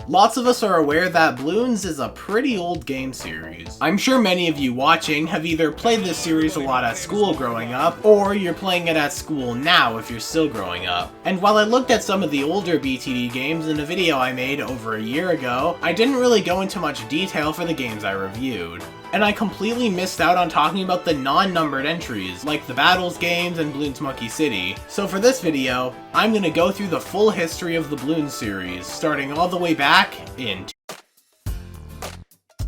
Lots of us are aware that Bloons is a pretty old game series. I'm sure many of you watching have either played this series a lot at school growing up, or you're playing it at school now if you're still growing up. And while I looked at some of the older BTD games in a video I made over a year ago, I didn't really go into much detail for the games I reviewed. And I completely missed out on talking about the non-numbered entries, like the Battles games and Bloons Monkey City. So for this video, I'm gonna go through the full history of the Bloons series, starting all the way back in...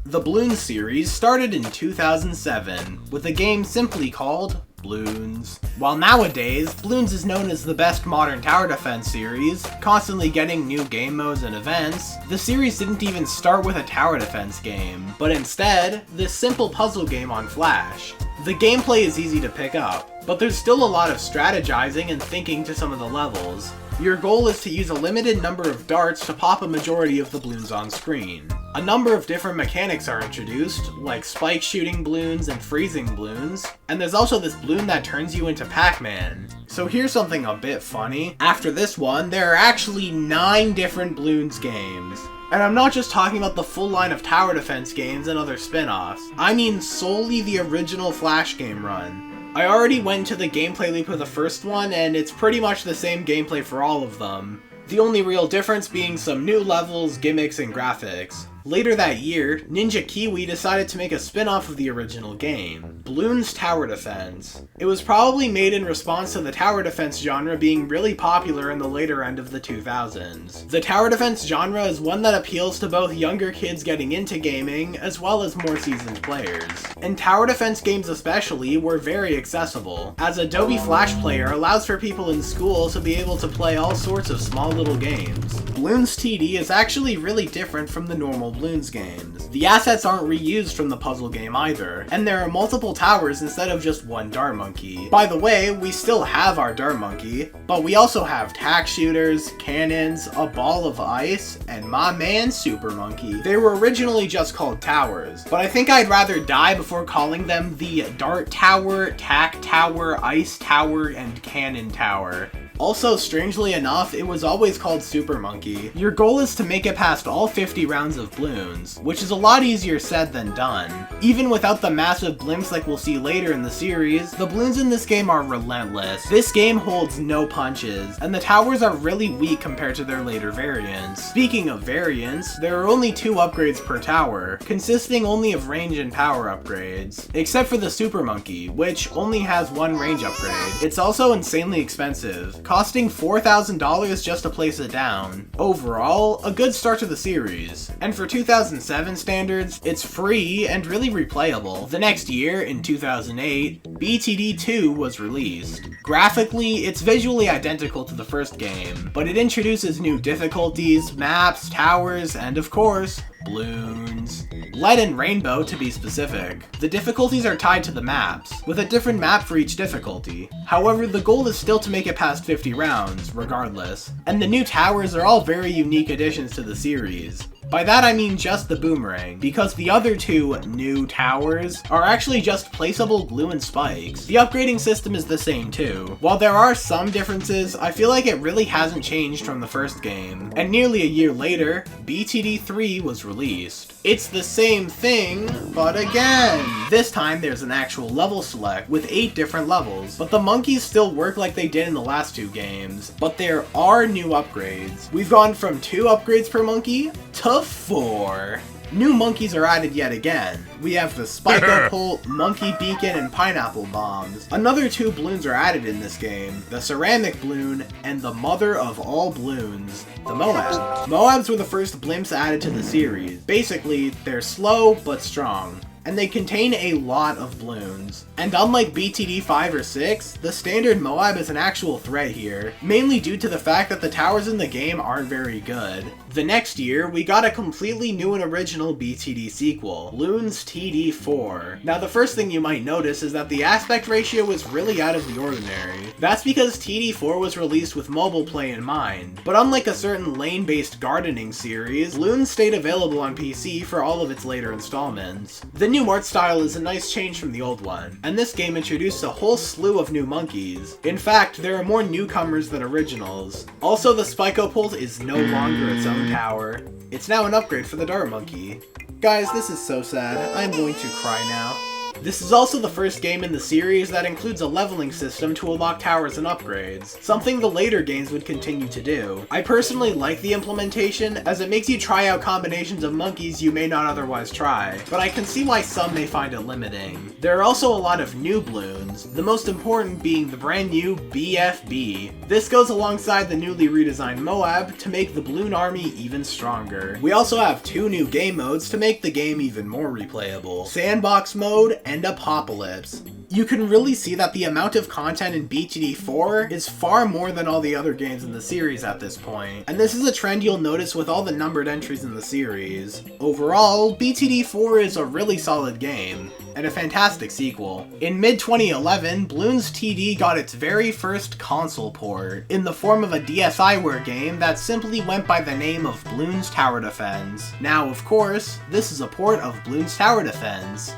The Bloons series started in 2007, with a game simply called Bloons. While nowadays, Bloons is known as the best modern tower defense series, constantly getting new game modes and events, the series didn't even start with a tower defense game, but instead, this simple puzzle game on Flash. The gameplay is easy to pick up, but there's still a lot of strategizing and thinking to some of the levels. Your goal is to use a limited number of darts to pop a majority of the balloons on screen. A number of different mechanics are introduced, like spike shooting balloons and freezing balloons, and there's also this balloon that turns you into Pac-Man. So here's something a bit funny. After this one, there are actually 9 different Bloons games. And I'm not just talking about the full line of tower defense games and other spin-offs. I mean solely the original Flash game run. I already went to the gameplay loop of the first one, and it's pretty much the same gameplay for all of them. The only real difference being some new levels, gimmicks, and graphics. Later that year, Ninja Kiwi decided to make a spin-off of the original game, Bloons Tower Defense. It was probably made in response to the tower defense genre being really popular in the later end of the 2000s. The tower defense genre is one that appeals to both younger kids getting into gaming, as well as more seasoned players. And tower defense games especially were very accessible, as Adobe Flash Player allows for people in school to be able to play all sorts of small little games. Bloons TD is actually really different from the normal Bloons games. The assets aren't reused from the puzzle game either, and there are multiple towers instead of just one dart monkey. By the way, we still have our dart monkey, but we also have tack shooters, cannons, a ball of ice, and my man Super Monkey. They were originally just called towers, but I think I'd rather die before calling them the dart tower, tack tower, ice tower, and cannon tower. Also, strangely enough, it was always called Super Monkey. Your goal is to make it past all 50 rounds of Bloons, which is a lot easier said than done. Even without the massive blimps like we'll see later in the series, the Bloons in this game are relentless. This game holds no punches, and the towers are really weak compared to their later variants. Speaking of variants, there are only 2 upgrades per tower, consisting only of range and power upgrades, except for the Super Monkey, which only has 1 range upgrade. It's also insanely expensive, costing $4,000 just to place it down. Overall, a good start to the series. And for 2007 standards, it's free and really replayable. The next year, in 2008, BTD2 was released. Graphically, it's visually identical to the first game, but it introduces new difficulties, maps, towers, and of course, Bloons. Lead and Rainbow to be specific. The difficulties are tied to the maps, with a different map for each difficulty. However, the goal is still to make it past 50 rounds, regardless. And the new towers are all very unique additions to the series. By that I mean just the boomerang, because the other 2 new towers are actually just placeable glue and spikes. The upgrading system is the same too. While there are some differences, I feel like it really hasn't changed from the first game. And nearly a year later, BTD3 was released. It's the same thing, but again. This time there's an actual level select with 8 different levels, but the monkeys still work like they did in the last 2 games. But there are new upgrades. We've gone from 2 upgrades per monkey to 4. New monkeys are added yet again. We have the Spike Pole, Monkey Beacon, and Pineapple Bombs. Another 2 balloons are added in this game, the Ceramic Balloon and the mother of all balloons, the Moab. Moabs were the first blimps added to the series. Basically, they're slow but strong, and they contain a lot of balloons. And unlike BTD 5 or 6, the standard Moab is an actual threat here, mainly due to the fact that the towers in the game aren't very good. The next year, we got a completely new and original BTD sequel, Bloons TD4. Now the first thing you might notice is that the aspect ratio is really out of the ordinary. That's because TD4 was released with mobile play in mind, but unlike a certain lane-based gardening series, Bloons stayed available on PC for all of its later installments. The new art style is a nice change from the old one, and this game introduced a whole slew of new monkeys. In fact, there are more newcomers than originals. Also, the Spike Pole is no longer its own Bloon Tower. It's now an upgrade for the Dart Monkey. Guys, this is so sad. I'm going to cry now. This is also the first game in the series that includes a leveling system to unlock towers and upgrades, something the later games would continue to do. I personally like the implementation, as it makes you try out combinations of monkeys you may not otherwise try, but I can see why some may find it limiting. There are also a lot of new Bloons, the most important being the brand new BFB. This goes alongside the newly redesigned Moab to make the Bloon army even stronger. We also have 2 new game modes to make the game even more replayable: Sandbox mode and Apocalypse. You can really see that the amount of content in BTD4 is far more than all the other games in the series at this point, and this is a trend you'll notice with all the numbered entries in the series. Overall, BTD4 is a really solid game, and a fantastic sequel. In mid-2011, Bloons TD got its very first console port, in the form of a DSiWare game that simply went by the name of Bloons Tower Defense. Now, of course, this is a port of Bloons Tower Defense.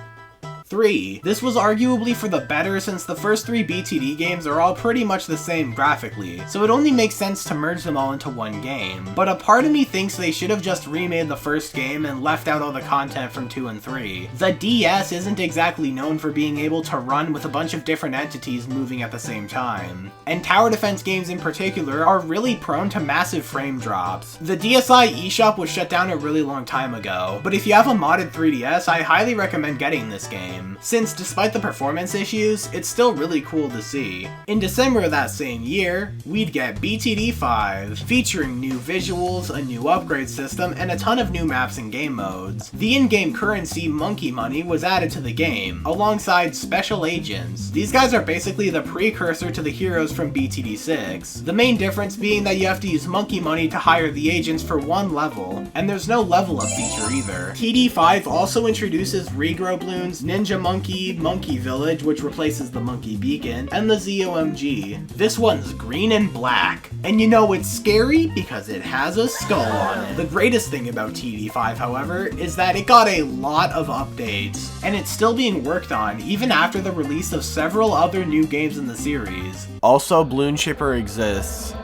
3. This was arguably for the better, since the first 3 BTD games are all pretty much the same graphically, so it only makes sense to merge them all into one game. But a part of me thinks they should have just remade the first game and left out all the content from 2 and 3. The DS isn't exactly known for being able to run with a bunch of different entities moving at the same time, and tower defense games in particular are really prone to massive frame drops. The DSi eShop was shut down a really long time ago, but if you have a modded 3DS, I highly recommend getting this game, since despite the performance issues, it's still really cool to see. In December of that same year, we'd get BTD5, featuring new visuals, a new upgrade system, and a ton of new maps and game modes. The in-game currency Monkey Money was added to the game, alongside Special Agents. These guys are basically the precursor to the heroes from BTD6, the main difference being that you have to use Monkey Money to hire the agents for 1 level, and there's no level up feature either. TD5 also introduces Regrow Bloons, Ninja Monkey, Monkey Village, which replaces the Monkey Beacon, and the ZOMG. This one's green and black, and you know it's scary because it has a skull on it. The greatest thing about TD5, however, is that it got a lot of updates, and it's still being worked on even after the release of several other new games in the series. Also, Bloon Shipper exists.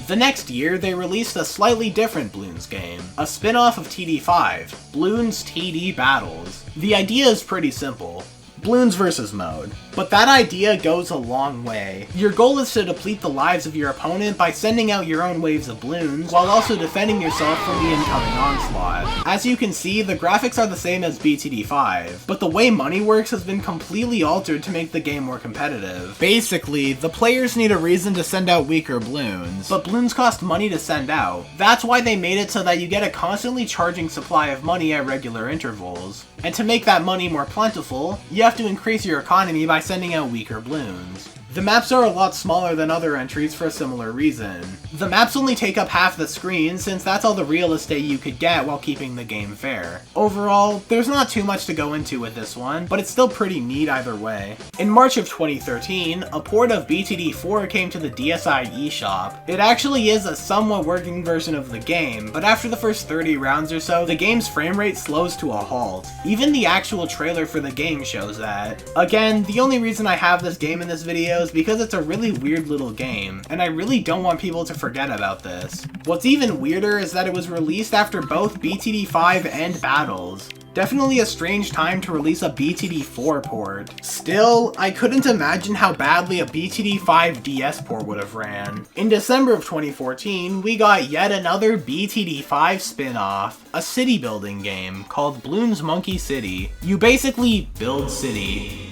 The next year, they released a slightly different Bloons game, a spin-off of TD5, Bloons TD Battles. The idea is pretty simple: Bloons versus mode. But that idea goes a long way. Your goal is to deplete the lives of your opponent by sending out your own waves of Bloons, while also defending yourself from the incoming onslaught. As you can see, the graphics are the same as BTD5, but the way money works has been completely altered to make the game more competitive. Basically, the players need a reason to send out weaker Bloons, but Bloons cost money to send out. That's why they made it so that you get a constantly charging supply of money at regular intervals. And to make that money more plentiful, you have to increase your economy by sending out weaker Bloons. The maps are a lot smaller than other entries for a similar reason. The maps only take up half the screen, since that's all the real estate you could get while keeping the game fair. Overall, there's not too much to go into with this one, but it's still pretty neat either way. In March of 2013, a port of BTD4 came to the DSi eShop. It actually is a somewhat working version of the game, but after the first 30 rounds or so, the game's frame rate slows to a halt. Even the actual trailer for the game shows that. Again, the only reason I have this game in this video is because it's a really weird little game, and I really don't want people to forget about this. What's even weirder is that it was released after both BTD5 and Battles. Definitely a strange time to release a BTD4 port. Still, I couldn't imagine how badly a BTD5 DS port would have ran. In December of 2014, we got yet another BTD5 spin-off, a city building game called Bloons Monkey City. You basically build city,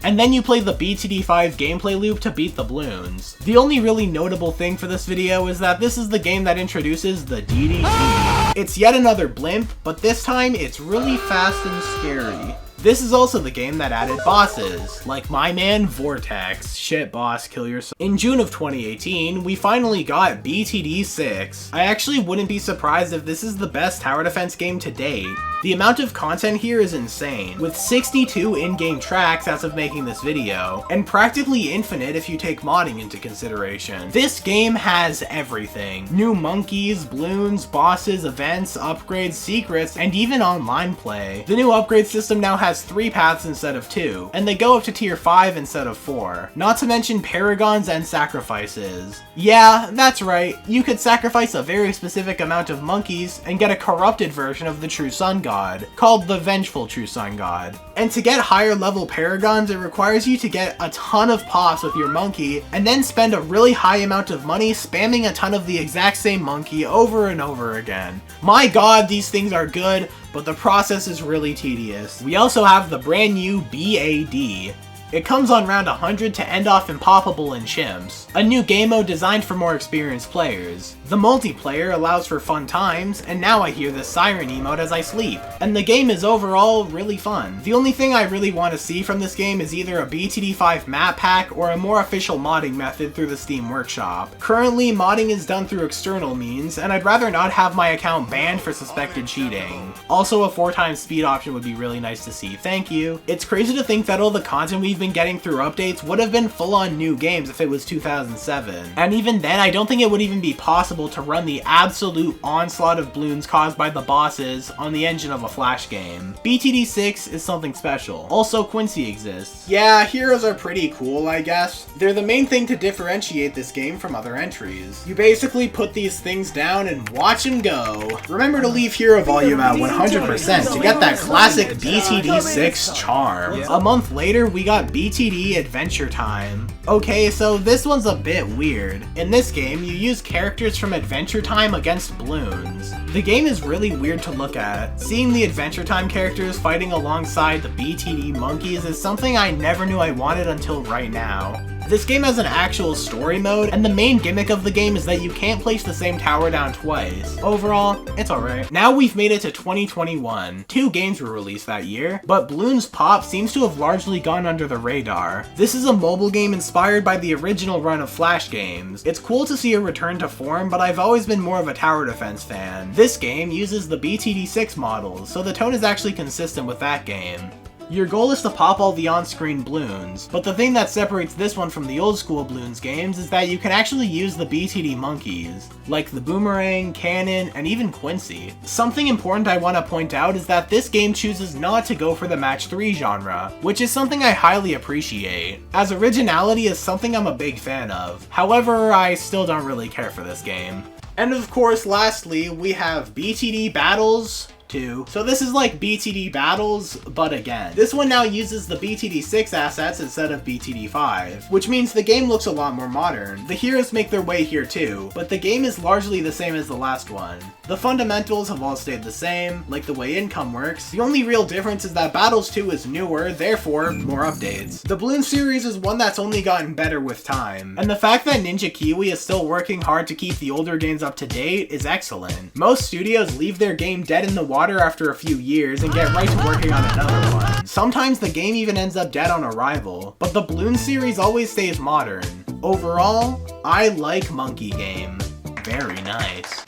and then you play the BTD5 gameplay loop to beat the Bloons. The only really notable thing for this video is that this is the game that introduces the DDT. It's yet another blimp, but this time it's really fast and scary. This is also the game that added bosses, like my man Vortex. Shit boss, kill yourself. In June of 2018, we finally got BTD6. I actually wouldn't be surprised if this is the best tower defense game to date. The amount of content here is insane, with 62 in-game tracks as of making this video, and practically infinite if you take modding into consideration. This game has everything. New monkeys, balloons, bosses, events, upgrades, secrets, and even online play. The new upgrade system now has 3 paths instead of 2, and they go up to tier 5 instead of 4. Not to mention paragons and sacrifices. Yeah, that's right, you could sacrifice a very specific amount of monkeys and get a corrupted version of the true sun god, called the Vengeful True Sun God. And to get higher level paragons, it requires you to get a ton of pops with your monkey, and then spend a really high amount of money spamming a ton of the exact same monkey over and over again. My god, these things are good, but the process is really tedious. We also have the brand new BAD. It comes on round 100 to end off Impoppable and Chimps, a new game mode designed for more experienced players. The multiplayer allows for fun times, and now I hear the siren emote as I sleep, and the game is overall really fun. The only thing I really want to see from this game is either a BTD5 map pack or a more official modding method through the Steam Workshop. Currently, modding is done through external means, and I'd rather not have my account banned for suspected cheating. Also, a 4x speed option would be really nice to see, thank you. It's crazy to think that all the content we've been getting through updates would have been full-on new games if it was 2007. And even then, I don't think it would even be possible to run the absolute onslaught of balloons caused by the bosses on the engine of a Flash game. BTD6 is something special. Also, Quincy exists. Yeah, heroes are pretty cool, I guess. They're the main thing to differentiate this game from other entries. You basically put these things down and watch them go. Remember to leave hero volume at 100% to get that classic BTD6 charm. A month later, we got BTD Adventure Time. Okay, so this one's a bit weird. In this game, you use characters from Adventure Time against balloons. The game is really weird to look at. Seeing the Adventure Time characters fighting alongside the BTD monkeys is something I never knew I wanted until right now. This game has an actual story mode, and the main gimmick of the game is that you can't place the same tower down twice. Overall, it's alright. Now we've made it to 2021. 2 games were released that year, but Bloons Pop seems to have largely gone under the radar. This is a mobile game inspired by the original run of Flash games. It's cool to see a return to form, but I've always been more of a tower defense fan. This game uses the BTD6 models, so the tone is actually consistent with that game. Your goal is to pop all the on-screen balloons, but the thing that separates this one from the old school Bloons games is that you can actually use the BTD monkeys, like the Boomerang, Cannon, and even Quincy. Something important I want to point out is that this game chooses not to go for the match 3 genre, which is something I highly appreciate, as originality is something I'm a big fan of. However, I still don't really care for this game. And of course, lastly, we have BTD Battles 2. So this is like BTD Battles, but again. This one now uses the BTD6 assets instead of BTD5, which means the game looks a lot more modern. The heroes make their way here too, but the game is largely the same as the last one. The fundamentals have all stayed the same, like the way income works. The only real difference is that Battles 2 is newer, therefore more updates. The Bloons series is one that's only gotten better with time, and the fact that Ninja Kiwi is still working hard to keep the older games up to date is excellent. Most studios leave their game dead in the water after a few years and get right to working on another one. Sometimes the game even ends up dead on arrival, but the Bloons series always stays modern. Overall, I like Monkey Game. Very nice.